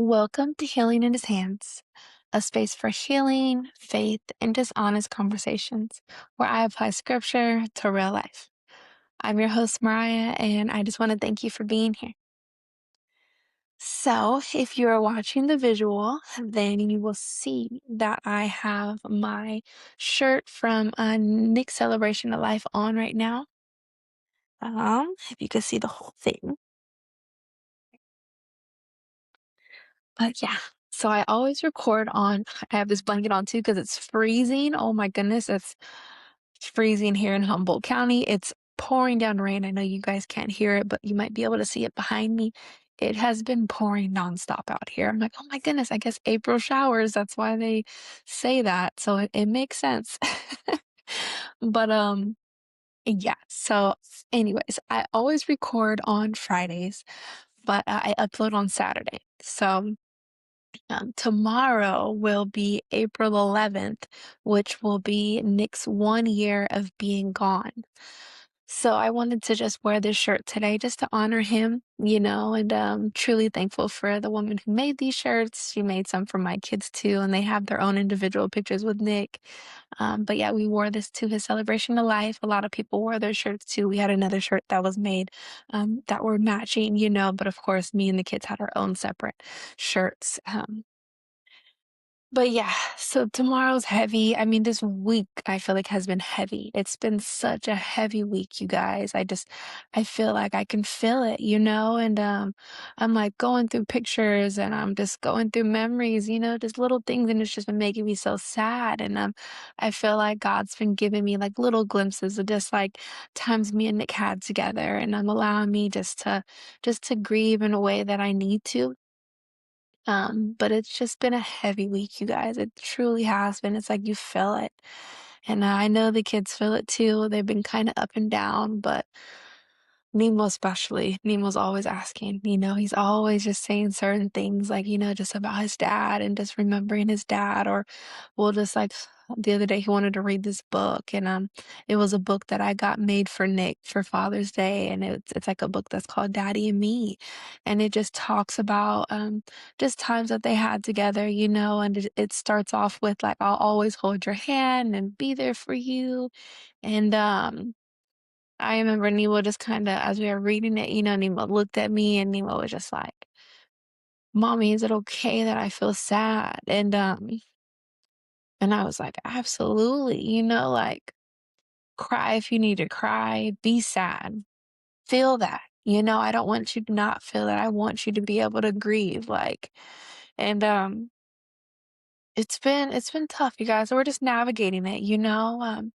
Welcome to Healing in His Hands, a space for healing, faith, and just honest conversations where I apply scripture to real life. I'm your host, Mariah, and I just want to thank you for being here. So, if you're watching the visual, then you will see that I have my shirt from Nick's Celebration of Life on right now. If you could see the whole thing. But yeah, so I always record on I have this blanket on too because it's freezing. Oh my goodness, it's freezing here in Humboldt County. It's pouring down rain. I know you guys can't hear it, but you might be able to see it behind me. It has been pouring nonstop out here. I'm like, oh my goodness, I guess April showers. That's why they say that. So it makes sense. But yeah. So anyways, I always record on Fridays, but I upload on Saturday. So tomorrow will be April 11th, which will be Nick's 1 year of being gone. So I wanted to just wear this shirt today just to honor him, and truly thankful for the woman who made these shirts. She made some for my kids too, and they have their own individual pictures with Nick. But yeah, we wore this to his celebration of life. A lot of people wore their shirts too. We had another shirt that was made that were matching, but of course, me and the kids had our own separate shirts. But yeah, so tomorrow's heavy. I mean, this week I feel like has been heavy. It's been such a heavy week, you guys. I feel like I can feel it, and I'm like going through pictures and I'm just going through memories, just little things, and it's just been making me so sad. And I feel like God's been giving me like little glimpses of just like times me and Nick had together, and allowing me just to grieve in a way that I need to. But it's just been a heavy week, you guys. It truly has been. It's like you feel it. And I know the kids feel it too. They've been kind of up and down, but Nemo especially. Nemo's always asking, he's always just saying certain things like, just about his dad and just remembering his dad. Or we'll just like the other day he wanted to read this book, and it was a book that I got made for Nick for Father's Day, and it's like a book that's called Daddy and Me. And it just talks about just times that they had together, and it starts off with like, I'll always hold your hand and be there for you. And I remember Nemo just kinda as we were reading it, Nemo looked at me and Nemo was just like, "Mommy, is it okay that I feel sad?" And I was like, "Absolutely, like, cry if you need to cry, be sad, feel that, I don't want you to not feel that, I want you to be able to grieve, like." And, it's been tough, you guys, we're just navigating it,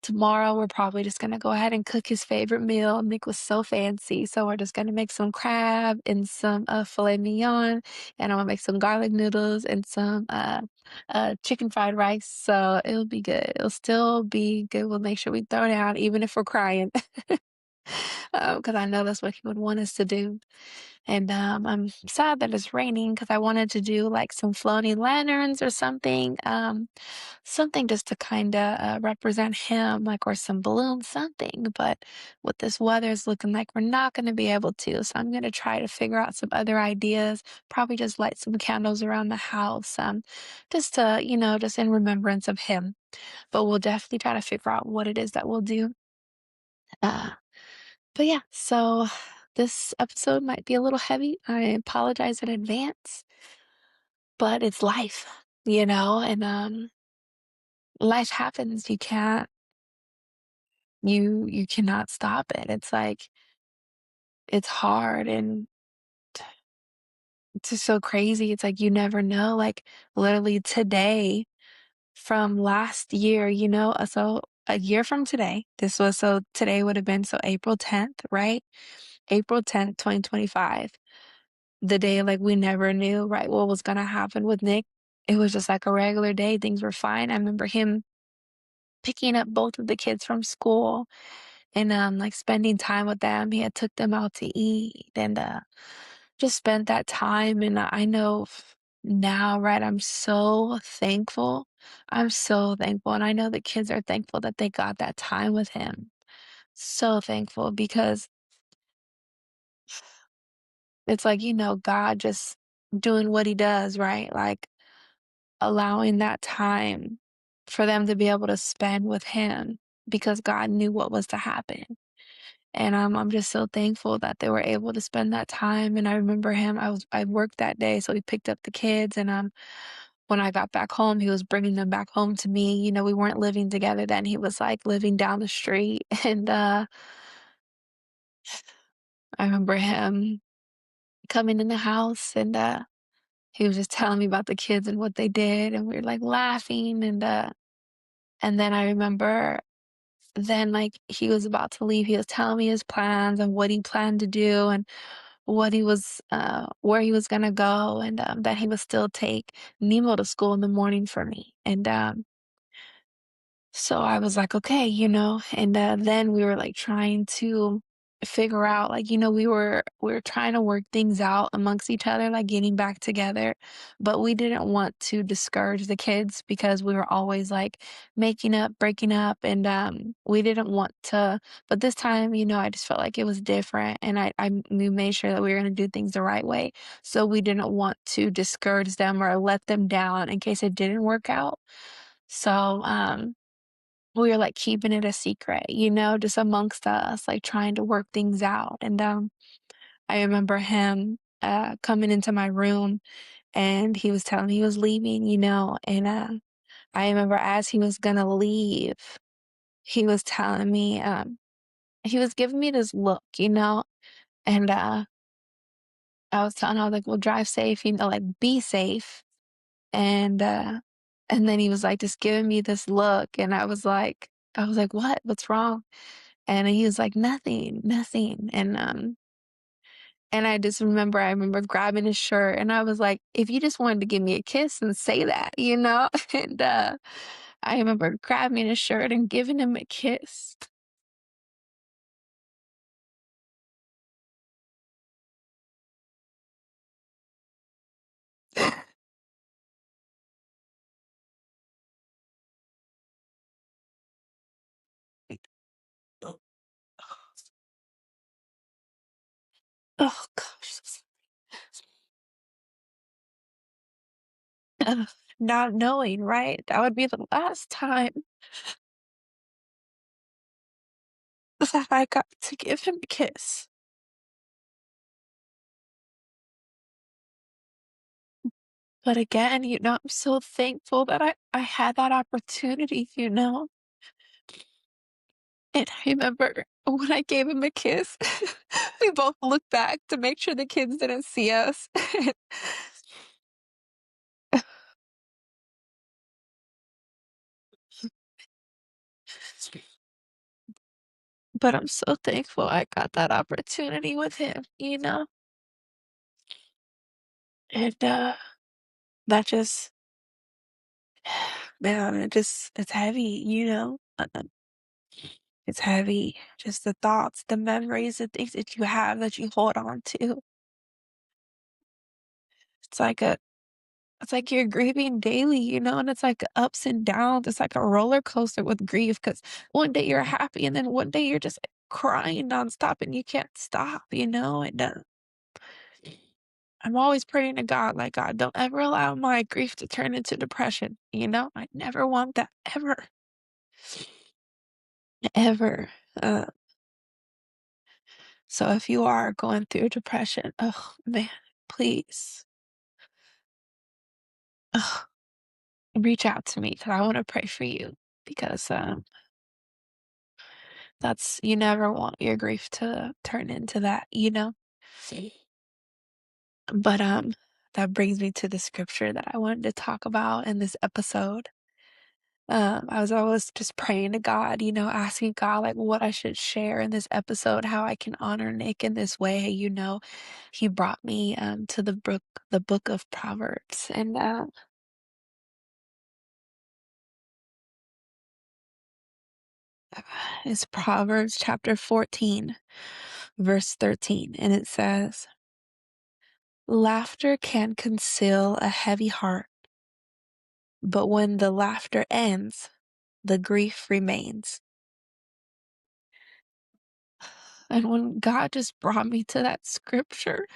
tomorrow, we're probably just gonna go ahead and cook his favorite meal. Nick was so fancy, so we're just gonna make some crab and some filet mignon, and I'm gonna make some garlic noodles and some chicken fried rice. So it'll be good. It'll still be good. We'll make sure we throw down, even if we're crying, because I know that's what he would want us to do. And I'm sad that it's raining because I wanted to do like some floating lanterns or something. Something just to kinda, represent him, like, or some balloons, something, but with this weather, it's looking like we're not gonna be able to, so I'm gonna try to figure out some other ideas, probably just light some candles around the house, just to, just in remembrance of him, but we'll definitely try to figure out what it is that we'll do. Uh, but yeah, so this episode might be a little heavy. I apologize in advance, but it's life, and, life happens. You cannot stop it. It's like it's hard and it's just so crazy. It's like you never know. Like literally today from last year, so a year from today, this was so today would have been so April 10th, right? April 10th, 2025. The day like we never knew, right, what was gonna happen with Nick. It was just like a regular day. Things were fine. I remember him picking up both of the kids from school and, like, spending time with them. He had took them out to eat and, just spent that time, and I know now, right, I'm so thankful. I'm so thankful, and I know the kids are thankful that they got that time with him. So thankful because it's like, God just doing what he does, right? Like allowing that time for them to be able to spend with him because God knew what was to happen. And I'm just so thankful that they were able to spend that time. And I remember I worked that day, so he picked up the kids, and when I got back home, he was bringing them back home to me. You know, we weren't living together then. He was like living down the street, and I remember him coming in the house, and he was just telling me about the kids and what they did, and we were like laughing, and then I remember then like he was about to leave, he was telling me his plans and what he planned to do and what he was where he was gonna go, and that he would still take Nemo to school in the morning for me. And so I was like, okay, and then we were like trying to figure out, like, we were trying to work things out amongst each other, like getting back together, but we didn't want to discourage the kids because we were always like making up, breaking up, and we didn't want to. But this time, I just felt like it was different, and we made sure that we were going to do things the right way. So we didn't want to discourage them or let them down in case it didn't work out. So we were like keeping it a secret, just amongst us, like trying to work things out. And I remember him coming into my room, and he was telling me he was leaving, and I remember as he was gonna leave, he was telling me, he was giving me this look, and I was like, well, drive safe, like be safe. And then he was like just giving me this look, and I was like, what? What's wrong? And he was like, "Nothing, nothing." And I remember grabbing his shirt, and I was like, "If you just wanted to give me a kiss and say that, And I remember grabbing his shirt and giving him a kiss. Oh, oh gosh. Ugh, not knowing, right? That would be the last time that I got to give him a kiss. But again, I'm so thankful that I had that opportunity, And I remember when I gave him a kiss, we both looked back to make sure the kids didn't see us. But I'm so thankful I got that opportunity with him. And that just, man, it's heavy. It's heavy. Just the thoughts, the memories, the things that you have that you hold on to. It's like a It's like you're grieving daily, and it's like ups and downs. It's like a roller coaster with grief because one day you're happy and then one day you're just like, crying nonstop and you can't stop. And I'm always praying to God, like, God, don't ever allow my grief to turn into depression. I never want that ever, ever. Uh, so if you are going through depression, oh man, please, oh, reach out to me because I want to pray for you because you never want your grief to turn into that. But that brings me to the scripture that I wanted to talk about in this episode. I was always just praying to God, asking God like what I should share in this episode, how I can honor Nick in this way. He brought me to the book of Proverbs, and it's Proverbs chapter 14, verse 13, and it says, laughter can conceal a heavy heart, but when the laughter ends, the grief remains. And when God just brought me to that scripture,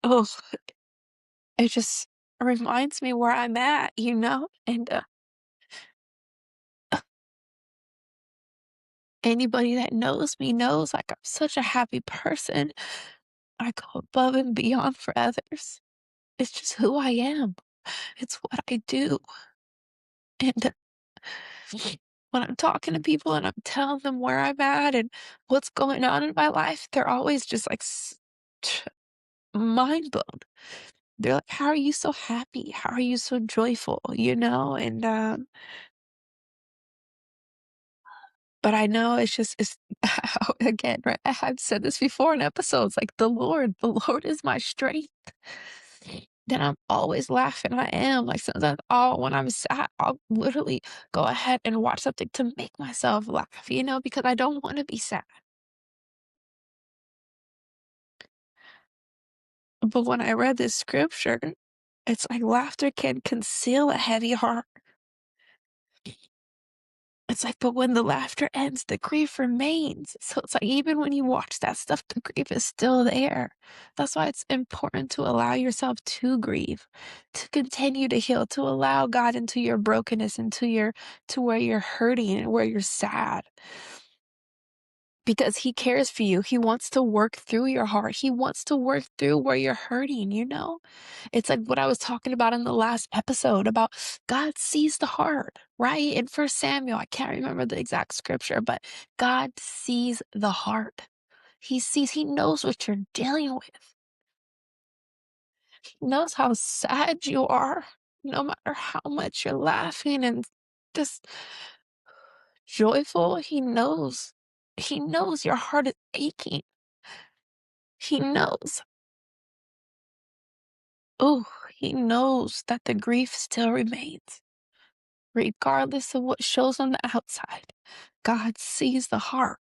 oh, it just reminds me where I'm at, you know? And anybody that knows me knows like I'm such a happy person. I go above and beyond for others. It's just who I am. It's what I do. And when I'm talking to people and I'm telling them where I'm at and what's going on in my life, they're always just like mind blown. They're like, "How are you so happy? How are you so joyful?" You know? And but I know it's again, right? I've said this before in episodes, like the Lord is my strength. Then I'm always laughing. I am like sometimes when I'm sad, I'll literally go ahead and watch something to make myself laugh, you know, because I don't want to be sad. But when I read this scripture, it's like laughter can conceal a heavy heart. It's like, but when the laughter ends, the grief remains. So it's like, even when you watch that stuff, the grief is still there. That's why it's important to allow yourself to grieve, to continue to heal, to allow God into your brokenness, to where you're hurting and where you're sad. Because he cares for you. He wants to work through your heart. He wants to work through where you're hurting, you know? It's like what I was talking about in the last episode about God sees the heart, right? In First Samuel, I can't remember the exact scripture, but God sees the heart. He knows what you're dealing with. He knows how sad you are, no matter how much you're laughing and just joyful. He knows your heart is aching. He knows. Oh, he knows that the grief still remains, regardless of what shows on the outside. God sees the heart.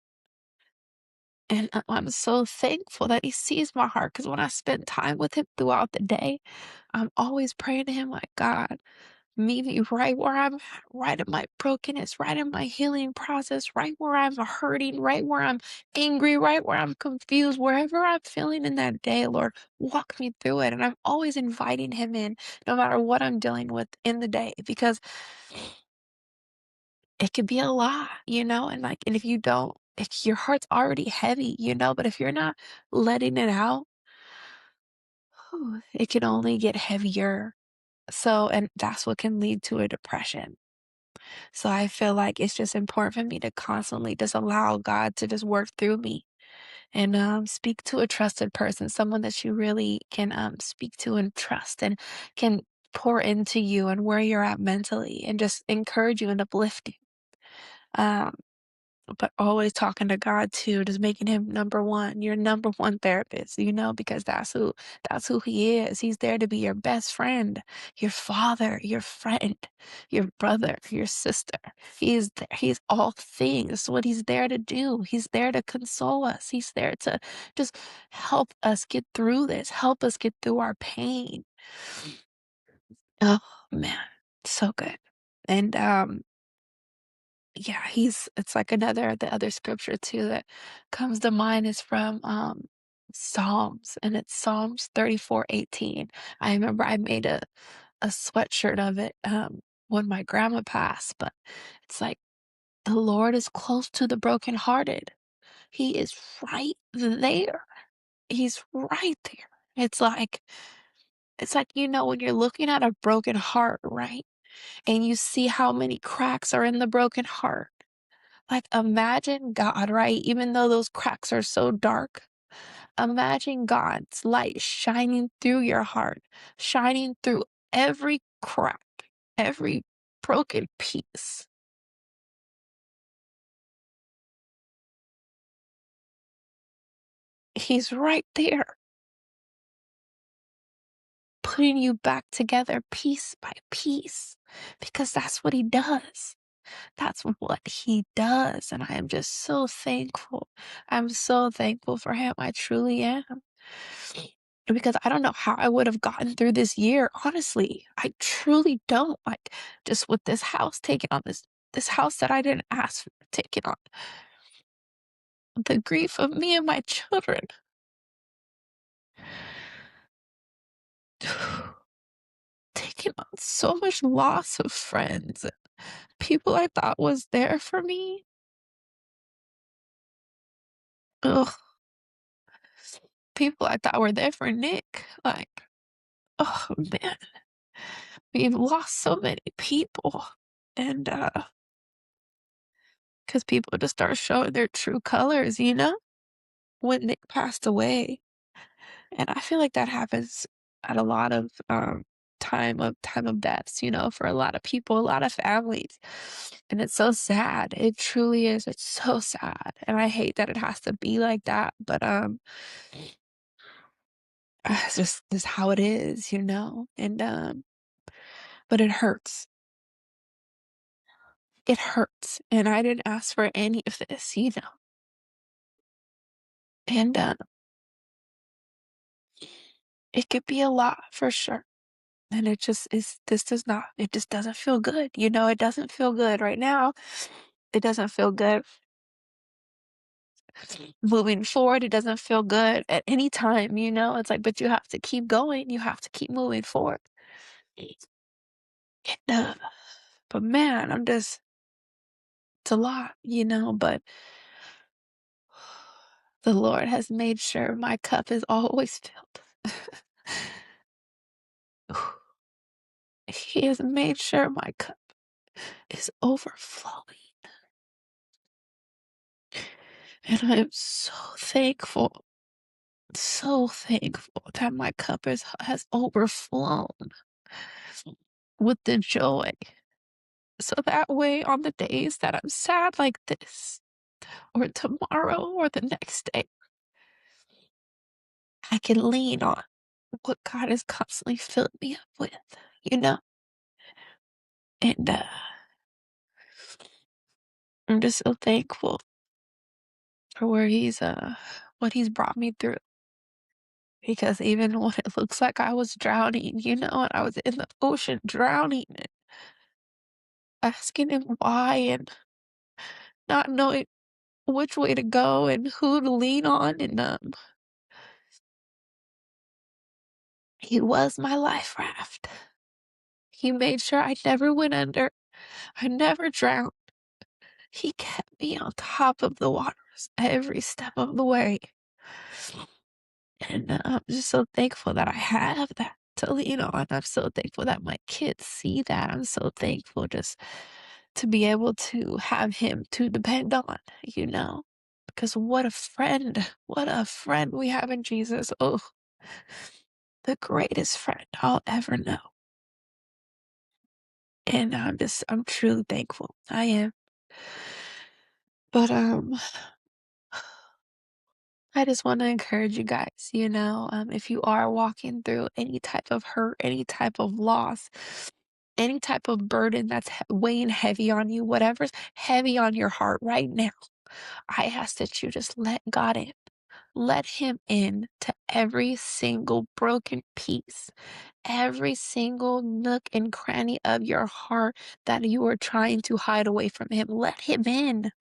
And I'm so thankful that he sees my heart because when I spend time with him throughout the day, I'm always praying to him like, God, meet me right where I'm at, right in my brokenness, right in my healing process, right where I'm hurting, right where I'm angry, right where I'm confused, wherever I'm feeling in that day, Lord, walk me through it. And I'm always inviting him in, no matter what I'm dealing with in the day, because it could be a lot, you know, and if you don't, if your heart's already heavy, you know, but if you're not letting it out, it can only get heavier. So, and that's what can lead to a depression. So I feel like it's just important for me to constantly just allow God to just work through me and speak to a trusted person, someone that you really can speak to and trust and can pour into you and where you're at mentally and just encourage you and uplift you. Um, but always talking to God too, just making him number one, your number one therapist, you know, because that's who he is. He's there to be your best friend, your father, your friend, your brother, your sister. He's all things. That's what he's there to do. He's there to console us. He's there to just help us get through this, help us get through our pain. Oh man, so good. And yeah, it's like the other scripture too that comes to mind is from Psalms, and it's Psalms 34:18. I remember I made a sweatshirt of it when my grandma passed, but it's like the Lord is close to the brokenhearted. He is right there. He's right there. It's like you know when you're looking at a broken heart, right? And you see how many cracks are in the broken heart. Like, imagine God, right? Even though those cracks are so dark, imagine God's light shining through your heart, shining through every crack, every broken piece. He's right there, putting you back together piece by piece, because that's what he does. That's what he does. And I am just so thankful. I'm so thankful for him. I truly am. Because I don't know how I would have gotten through this year, honestly. I truly don't. Like, just with this house taken on this house that I didn't ask for taken on. The grief of me and my children. so much loss of friends, people I thought was there for me. Ugh, people I thought were there for Nick. Like, oh man, we've lost so many people. And because people just start showing their true colors, when Nick passed away. And I feel like that happens at a lot of time of deaths, for a lot of people, a lot of families. And it's so sad. It truly is. It's so sad. And I hate that it has to be like that. But it's just this how it is. And but it hurts. It hurts. And I didn't ask for any of this. And it could be a lot for sure. And it just is, this does not, it just doesn't feel good. It doesn't feel good right now. It doesn't feel good moving forward. It doesn't feel good at any time. It's like, but you have to keep going. You have to keep moving forward. And, but man, it's a lot, but the Lord has made sure my cup is always filled. He has made sure my cup is overflowing. And I am so thankful that my cup has overflown with the joy. So that way, on the days that I'm sad like this, or tomorrow, or the next day, I can lean on what God is constantly filling me up with. And I'm just so thankful for what He's brought me through. Because even when it looks like I was drowning, and I was in the ocean drowning, and asking Him why, and not knowing which way to go and who to lean on, and He was my life raft. He made sure I never went under. I never drowned. He kept me on top of the waters every step of the way. And I'm just so thankful that I have that to lean on. I'm so thankful that my kids see that. I'm so thankful just to be able to have Him to depend on. Because what a friend we have in Jesus. Oh, the greatest friend I'll ever know. And I'm truly thankful. I am. But I just want to encourage you guys, if you are walking through any type of hurt, any type of loss, any type of burden that's weighing heavy on you, whatever's heavy on your heart right now, I ask that you just let God in. Let Him in to every single broken piece, every single nook and cranny of your heart that you are trying to hide away from Him. Let Him in.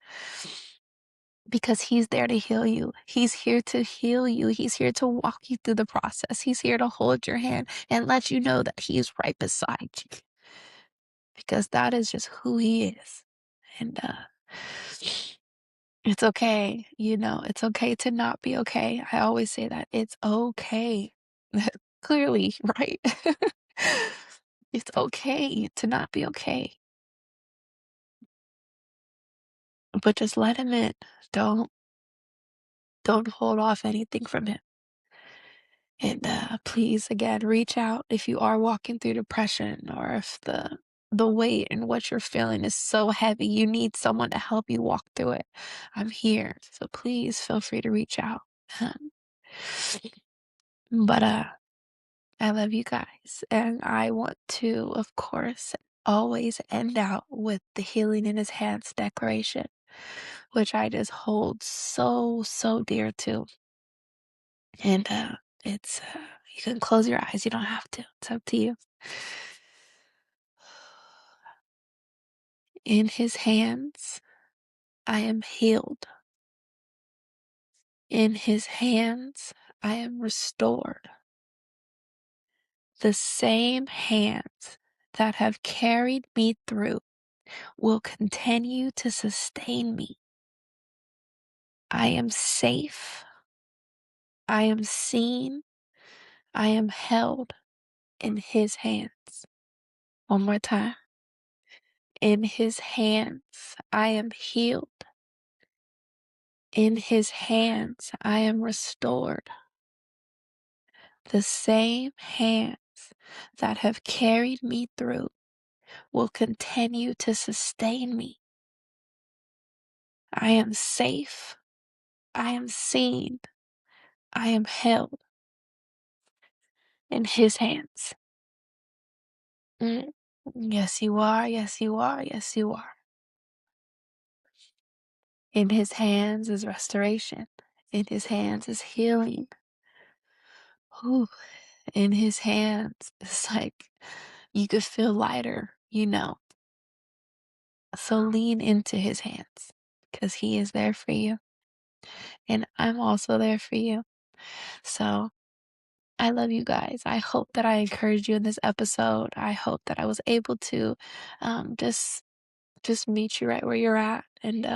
Because He's there to heal you. He's here to heal you. He's here to walk you through the process. He's here to hold your hand and let you know that He's right beside you. Because that is just who He is. And it's okay, it's okay to not be okay. I always say that. It's okay. Clearly, right? It's okay to not be okay. But just let Him in. Don't don't hold off anything from Him. And please, again, reach out if you are walking through depression, or if the weight and what you're feeling is so heavy, you need someone to help you walk through it. I'm here, so please feel free to reach out. Um, but I love you guys, and I want to, of course, always end out with the healing in His hands declaration, which I just hold so dear to. And it's you can close your eyes. You don't have to. It's up to you. In His hands, I am healed. In His hands, I am restored. The same hands that have carried me through will continue to sustain me. I am safe. I am seen. I am held in his hands. One more time. In his hands, I am healed. In his hands, I am restored. The same hands that have carried me through will continue to sustain me. I am safe. I am seen. I am held in his hands. Mm. Yes, you are. Yes, you are. Yes, you are. In his hands is restoration. In his hands is healing. Whew. In his hands, it's like you could feel lighter, you know. So lean into his hands because he is there for you. And I'm also there for you. So I love you guys. I hope that I encouraged you in this episode. I hope that I was able to um, just just meet you right where you're at. And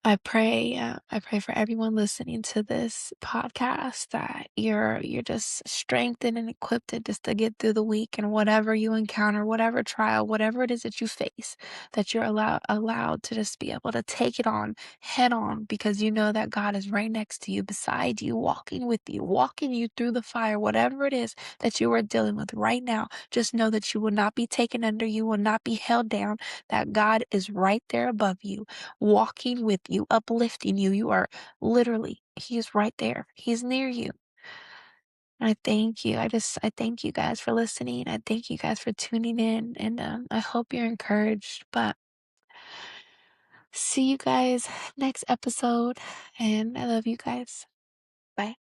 I pray for everyone listening to this podcast that you're just strengthened and equipped to just to get through the week and whatever you encounter, whatever trial, whatever it is that you face, that you're allowed to just be able to take it on head on because you know that God is right next to you, beside you, walking with you, walking you through the fire, whatever it is that you are dealing with right now. Just know that you will not be taken under, you will not be held down, that God is right there above you walking with you, uplifting you. You are literally, he's right there. He's near you. I thank you. I thank you guys for listening. I thank you guys for tuning in. And I hope you're encouraged. But see you guys next episode. And I love you guys. Bye.